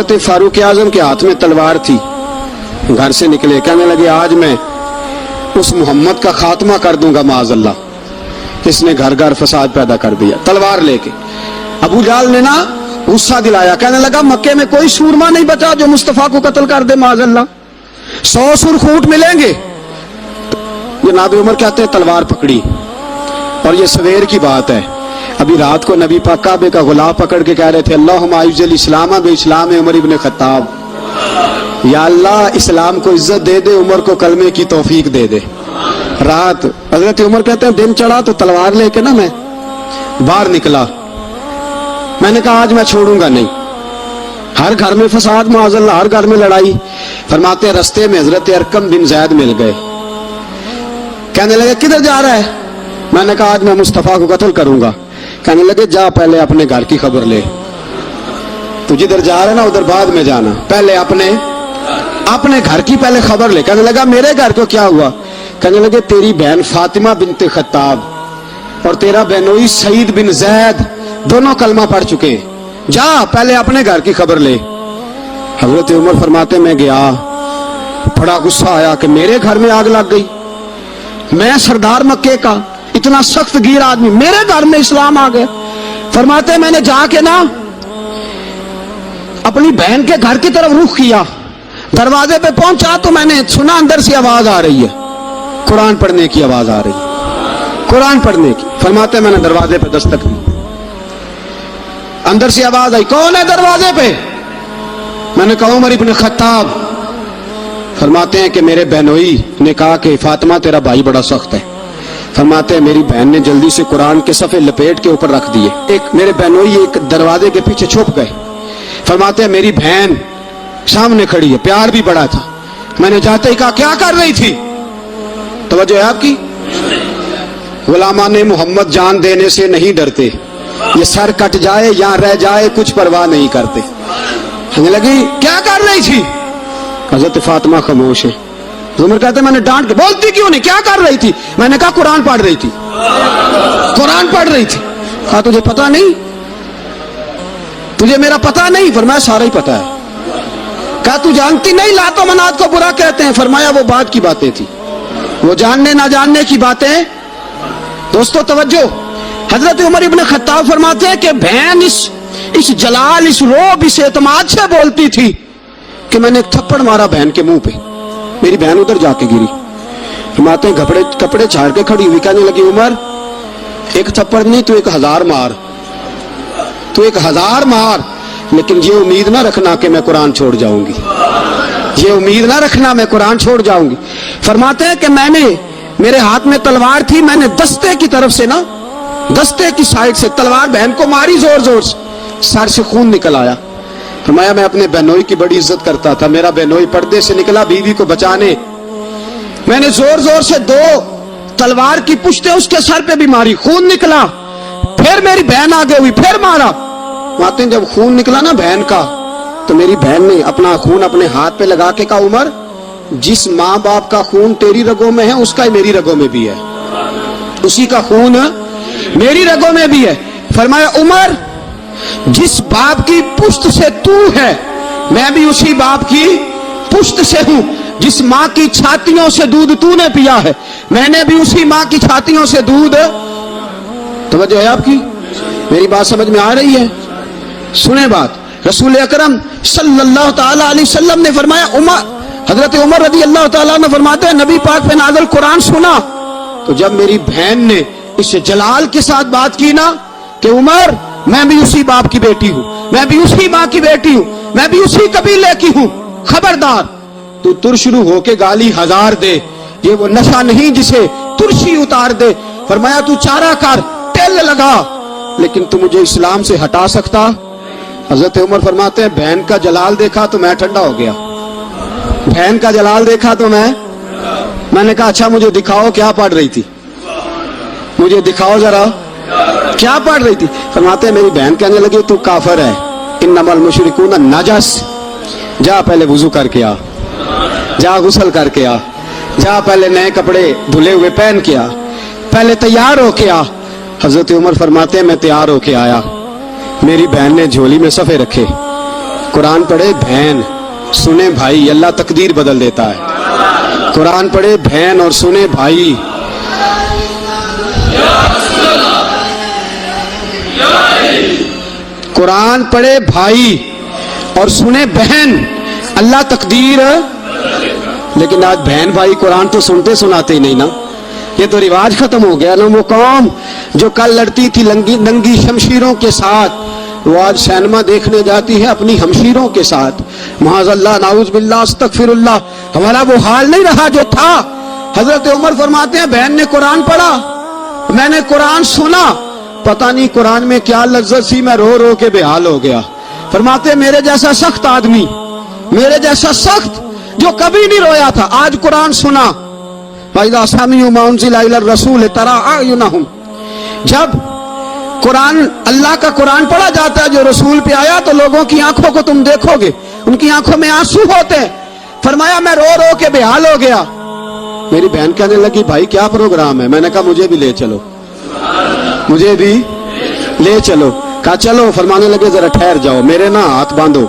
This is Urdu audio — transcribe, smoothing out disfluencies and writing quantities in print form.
حضرت فاروق اعظم کے ہاتھ میں تلوار تھی، گھر سے نکلے، کہنے لگے آج میں اس محمد کا خاتمہ کر دوں گا معاذ اللہ، اس نے گھر گھر فساد پیدا کر دیا، تلوار لے کے۔ ابو جہل نے نا غصہ دلایا، کہنے لگا مکے میں کوئی سورما نہیں بچا جو مصطفیٰ کو قتل کر دے معاذ اللہ، 100 سرخوٹ ملیں گے۔ جناب عمر کہتے ہیں تلوار پکڑی، اور یہ سویر کی بات ہے، ابھی رات کو نبی پاک کعبے کا غلاف پکڑ کے کہہ رہے تھے اللہم اعز الاسلام باسلام عمر ابن خطاب، یا اللہ اسلام کو عزت دے دے، عمر کو کلمے کی توفیق دے دے۔ رات حضرت عمر کہتے ہیں دن چڑھا تو تلوار لے کے نا میں باہر نکلا، میں نے کہا آج میں چھوڑوں گا نہیں، ہر گھر میں فساد معاذ اللہ، ہر گھر میں لڑائی۔ فرماتے ہیں رستے میں حضرت ارقم بن زید مل گئے، کہنے لگے کدھر جا رہا ہے؟ میں نے کہا آج میں مصطفیٰ کو قتل کروں گا۔ کہنے لگے جا پہلے اپنے گھر کی خبر لے، تو جدھر جا رہا ہے نا ادھر بعد میں جانا، پہلے اپنے گھر کی پہلے خبر لے۔ کہنے لگا میرے گھر کو کیا ہوا؟ کہنے لگے تیری بہن فاطمہ بنت خطاب اور تیرا بہنوئی سعید بن زید دونوں کلمہ پڑھ چکے ہیں، جا پہلے اپنے گھر کی خبر لے۔ حضرت عمر فرماتے میں گیا، بڑا غصہ آیا کہ میرے گھر میں آگ لگ گئی، میں سردار مکے کا اتنا سخت گیر آدمی، میرے گھر میں اسلام آ گیا۔ فرماتے میں نے جا کے نا اپنی بہن کے گھر کی طرف رخ کیا، دروازے پہ پہنچا تو میں نے سنا اندر سے آواز آ رہی ہے، قرآن پڑھنے کی آواز آ رہی ہے، قرآن پڑھنے کی۔ فرماتے میں نے دروازے پہ دستک دی، اندر سے آواز آئی کون ہے دروازے پہ؟ میں نے کہا عمر ابن خطاب۔ فرماتے ہیں کہ میرے بہنوئی نے کہا کہ فاطمہ تیرا بھائی بڑا سخت ہے۔ فرماتے ہیں میری بہن نے جلدی سے قرآن کے صفحے لپیٹ کے اوپر رکھ دیے، ایک میرے بہنوئی ایک دروازے کے پیچھے چھپ گئے۔ فرماتے ہیں میری بہن سامنے کھڑی ہے، پیار بھی بڑا تھا، میں نے جاتے ہی کہا کیا کر رہی تھی؟ توجہ ہے آپ کی؟ غلامان محمد جان دینے سے نہیں ڈرتے، یہ سر کٹ جائے یا رہ جائے کچھ پرواہ نہیں کرتے۔ کہنے لگی کیا کر رہی تھی؟ حضرت فاطمہ خاموش ہے۔ عمر کہتے میں نے ڈانٹ کے بولتی کیوں نہیں، کیا کر رہی تھی؟ میں نے کہا قرآن پڑھ رہی تھی، قرآن پڑھ رہی تھی۔ کہا تجھے پتا نہیں، تجھے میرا پتا نہیں؟ فرمایا سارا ہی پتا ہے۔ کہا تو جانتی نہیں لات و منات کو برا کہتے ہیں؟ فرمایا وہ بات کی باتیں تھی، وہ جاننے نہ جاننے کی باتیں۔ دوستو توجہ، حضرت عمر ابن خطاب فرماتے ہیں کہ بہن اس جلال، اس روب، اس اعتماد سے بولتی تھی کہ میں نے ایک تھپڑ مارا بہن کے منہ پہ، میری بہن ادھر جا کے گری۔ فرماتے ہیں کپڑے چھاڑ کے کھڑی ہوئی، کہنے لگی عمر ایک تھپڑ نہیں تو 1000 مار، تو 1000 مار، لیکن یہ امید نہ رکھنا کہ میں قرآن چھوڑ جاؤں گی، یہ امید نہ رکھنا میں قرآن چھوڑ جاؤں گی۔ فرماتے ہیں کہ میرے ہاتھ میں تلوار تھی، میں نے دستے کی طرف سے نا، دستے کی سائڈ سے تلوار بہن کو ماری زور زور سے، سر سے خون نکل آیا۔ فرمایا میں اپنے بہنوئی کی بڑی عزت کرتا تھا، میرا بہنوئی پردے سے نکلا بیوی کو بچانے، میں نے زور زور سے 2 تلوار کی پشتیں اس کے سر پہ بھی ماری، خون نکلا، پھر میری بہن آگے ہوئی، پھر مارا۔ ماتے جب خون نکلا نا بہن کا تو میری بہن نے اپنا خون اپنے ہاتھ پہ لگا کے کہا عمر جس ماں باپ کا خون تیری رگوں میں ہے اس کا ہی میری رگوں میں بھی ہے، اسی کا خون میری رگوں میں بھی ہے۔ فرمایا عمر جس باپ کی پشت سے تو ہے میں بھی اسی باپ کی پشت سے ہوں، جس ماں کی چھاتیوں سے دودھ تو نے پیا ہے میں نے بھی اسی ماں کی چھاتیوں سے دودھ۔ توجہ ہے آپ کی؟ میری بات سمجھ میں آ رہی ہے؟ سنیں بات، رسول اکرم صلی اللہ تعالی علیہ وسلم نے فرمایا، حضرت عمر رضی اللہ تعالیٰ نے فرماتے ہیں نبی پاک پہ نازل قرآن سنا تو جب میری بہن نے اس جلال کے ساتھ بات کی نا کہ عمر میں بھی اسی باپ کی بیٹی ہوں، میں بھی اسی ماں کی بیٹی ہوں، میں بھی اسی قبیلے کی ہوں، خبردار تو ترشرو ہو کے گالی 1000 دے، یہ وہ نشہ نہیں جسے ترشی اتار دے۔ فرمایا تو چارہ کر، تیل لگا، لیکن تو مجھے اسلام سے ہٹا سکتا؟ حضرت عمر فرماتے ہیں بہن کا جلال دیکھا تو میں ٹھنڈا ہو گیا، بہن کا جلال دیکھا تو میں نے کہا اچھا مجھے دکھاؤ کیا پڑھ رہی تھی، مجھے دکھاؤ ذرا کیا پڑھ رہی تھی۔ فرماتے ہیں میری بہن کہنے لگی تو کافر ہے، انما المشرکون نجس، جا پہلے وضو کر کے آ، جا غسل کر کے آ، جا پہلے نئے کپڑے دھلے ہوئے پہن کے آ، پہلے تیار ہو کے آ۔ حضرت عمر فرماتے ہیں میں تیار ہو کے آیا، میری بہن نے جھولی میں صفحے رکھے، قرآن پڑھے بہن، سنے بھائی، اللہ تقدیر بدل دیتا ہے. قرآن پڑھے بہن اور سنے بھائی. قرآن پڑھے بھائی اور سنے بہن، اللہ تقدیر. لیکن آج بہن بھائی قرآن تو سنتے سناتے ہی نہیں نا. یہ تو رواج ختم ہو گیا نا. وہ قوم جو کل لڑتی تھی ننگی شمشیروں کے ساتھ، وہ آج سینما دیکھنے جاتی ہے اپنی ہمشیروں کے ساتھ. معاذ اللہ، نعوذ باللہ، استغفر اللہ. ہمارا وہ حال نہیں رہا جو تھا. حضرت عمر فرماتے ہیں بہن نے قرآن پڑھا، میں نے قرآن سنا، پتہ نہیں قرآن میں کیا لذت سی، میں رو رو کے بے حال ہو گیا. فرماتے ہیں میرے جیسا سخت آدمی، میرے جیسا سخت جو کبھی نہیں رویا تھا، آج قرآن سنا. وَإِذَا سَمِعُوا مَا أُنزِلَ إِلَى الرَّسُولِ تَرَىٰ أَعْيُنَهُمْ، جب قرآن، اللہ کا قرآن پڑھا جاتا ہے جو رسول پہ آیا، تو لوگوں کی آنکھوں کو تم دیکھو گے، ان کی آنکھوں میں آنسو ہوتے ہیں. فرمایا میں رو رو کے بے حال ہو گیا. میری بہن کہنے لگی بھائی کیا پروگرام ہے؟ میں نے کہا مجھے بھی لے چلو، مجھے بھی لے چلو. کہا چلو. فرمانے لگے ذرا ٹھہر جاؤ، میرے نا ہاتھ باندھو.